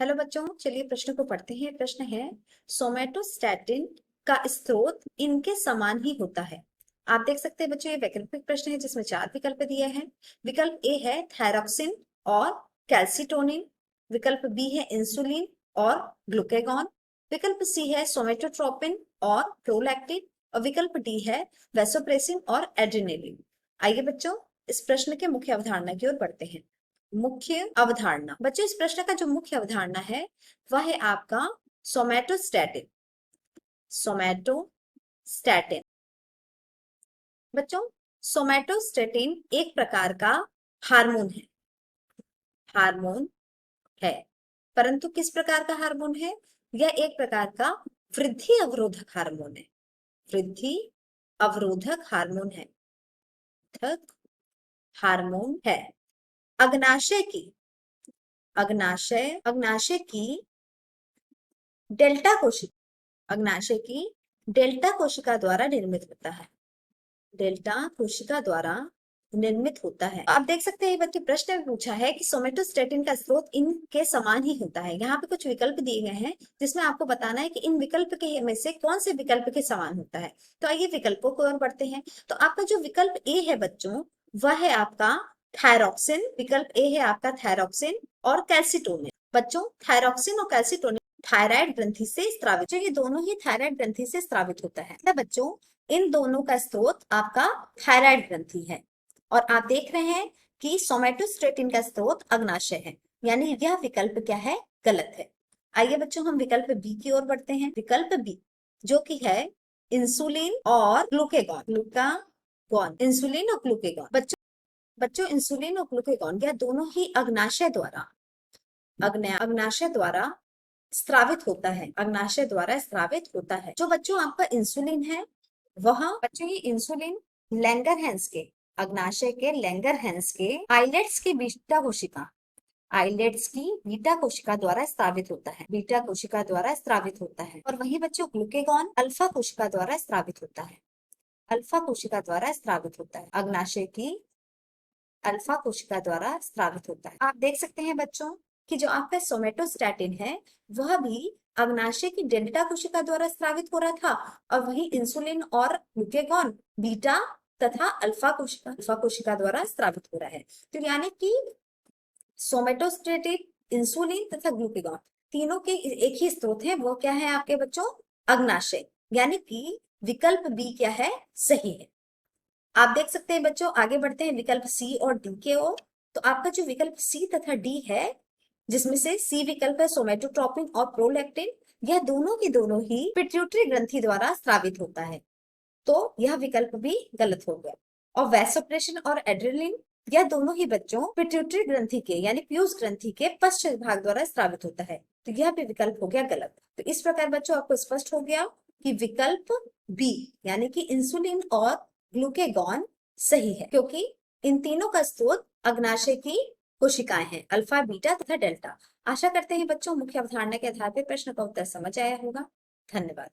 Hello बच्चों, चलिए प्रश्न को पढ़ते हैं। प्रश्न है, सोमेटोस्टैटिन का स्रोत इनके समान ही होता है। आप देख सकते हैं बच्चों, ये वैकल्पिक प्रश्न है जिसमें 4 विकल्प दिए हैं। विकल्प ए है थायरॉक्सिन और कैल्सिटोनिन। विकल्प बी है इंसुलिन और ग्लूकेगॉन। विकल्प सी है सोमेटोट्रोपिन और प्रोलैक्टिन। और विकल्प डी है वैसोप्रेसिन और एड्रेनालिन। आइए बच्चों, इस प्रश्न के मुख्य अवधारणा की ओर बढ़ते हैं। मुख्य अवधारणा बच्चों, इस प्रश्न का जो मुख्य अवधारणा है वह है आपका सोमेटोस्टैटिन। सोमेटोस्टैटिन बच्चों, सोमेटोस्टैटिन एक प्रकार का हार्मोन है। हार्मोन है, परंतु किस प्रकार का हार्मोन है? यह एक प्रकार का वृद्धि अवरोधक हार्मोन है। वृद्धि अवरोधक हार्मोन है। हार्मोन है। अग्नाशय की अग्नाशय की डेल्टा कोशिका अग्नाशय की डेल्टा कोशिका द्वारा निर्मित होता है। डेल्टा कोशिका द्वारा निर्मित होता है। आप देख सकते हैं बच्चे, प्रश्न में पूछा है कि सोमेटोस्टैटिन का स्रोत इनके समान ही होता है। यहाँ पे कुछ विकल्प दिए गए हैं जिसमें आपको बताना है कि इन विकल्प के में से कौन से विकल्प के समान होता है। तो आइए विकल्पों को ओर बढ़ते हैं। तो आपका जो विकल्प ए है बच्चों, वह है आपका थायरॉक्सिन। विकल्प ए है आपका थायरॉक्सिन और कैल्सिटोनिन। बच्चों, थायरॉक्सिन और कैल्सिटोनिन थायराइड ग्रंथि से स्रावित, ये दोनों ही थायराइड ग्रंथि से स्रावित होता है। बच्चों, इन दोनों का स्रोत आपका थायराइड ग्रंथि है। और आप देख रहे हैं कि सोमेटोस्टैटिन का स्रोत अग्नाशय है, यानी यह विकल्प क्या है? गलत है। आइए बच्चों, हम विकल्प बी की ओर बढ़ते हैं। विकल्प बी जो कि है इंसुलिन और ग्लूकागॉन। इंसुलिन और ग्लूकेगॉन बच्चों इंसुलिन और ग्लूकेगॉन यह दोनों ही अग्नाशय द्वारा स्रावित होता है। अग्नाशय द्वारा स्रावित होता है। जो बच्चों आपका इंसुलिन है, वह बच्चों ये इंसुलिन लैंगरहैंस के अग्नाशय के लैंगरहैंस के आइलेट्स की बीटा कोशिका द्वारा स्रावित होता है। बीटा कोशिका द्वारा स्रावित होता है। और वही बच्चों ग्लूकेगॉन अल्फा कोशिका द्वारा स्रावित होता है। अल्फा कोशिका द्वारा स्रावित होता है। अग्नाशय की अल्फा कोशिका द्वारा स्रावित होता है। आप देख सकते हैं बच्चों कि जो आपका सोमेटोस्टैटिन है वह भी अग्नाशय की डेल्टा कोशिका द्वारा स्रावित हो रहा था, और वही इंसुलिन और ग्लूकेगॉन बीटा तथा अल्फा कोशिका द्वारा स्रावित हो रहा है। तो यानी कि सोमेटोस्टैटिन, इंसुलिन तथा ग्लूकेगॉन तीनों के एक ही स्रोत है। वो क्या है आपके बच्चों? अग्नाशय। यानी कि विकल्प बी क्या है? सही है। आप देख सकते हैं बच्चों, आगे बढ़ते हैं विकल्प सी और डी के ओर। तो आपका जो विकल्प सी तथा डी है, जिसमें से सी विकल्प है सोमेटोट्रोपिन और प्रोलैक्टिन, यह दोनों की दोनों ही पिट्यूटरी ग्रंथि द्वारा स्रावित होता है। तो यह विकल्प भी गलत हो गया। और वैसोप्रेसिन और एड्रेनालिन यह दोनों ही बच्चों पिट्यूटरी ग्रंथि के यानी पीयूष ग्रंथि के पश्च भाग द्वारा स्रावित होता है। तो यह भी विकल्प हो गया गलत। तो इस प्रकार बच्चों आपको स्पष्ट हो गया कि विकल्प बी यानी कि इंसुलिन और ग्लूकेगॉन सही है, क्योंकि इन तीनों का स्रोत अग्नाशय की कोशिकाएं हैं, अल्फा, बीटा तथा डेल्टा। आशा करते हैं बच्चों मुख्य अवधारणा के आधार पर प्रश्न का उत्तर समझ आया होगा। धन्यवाद।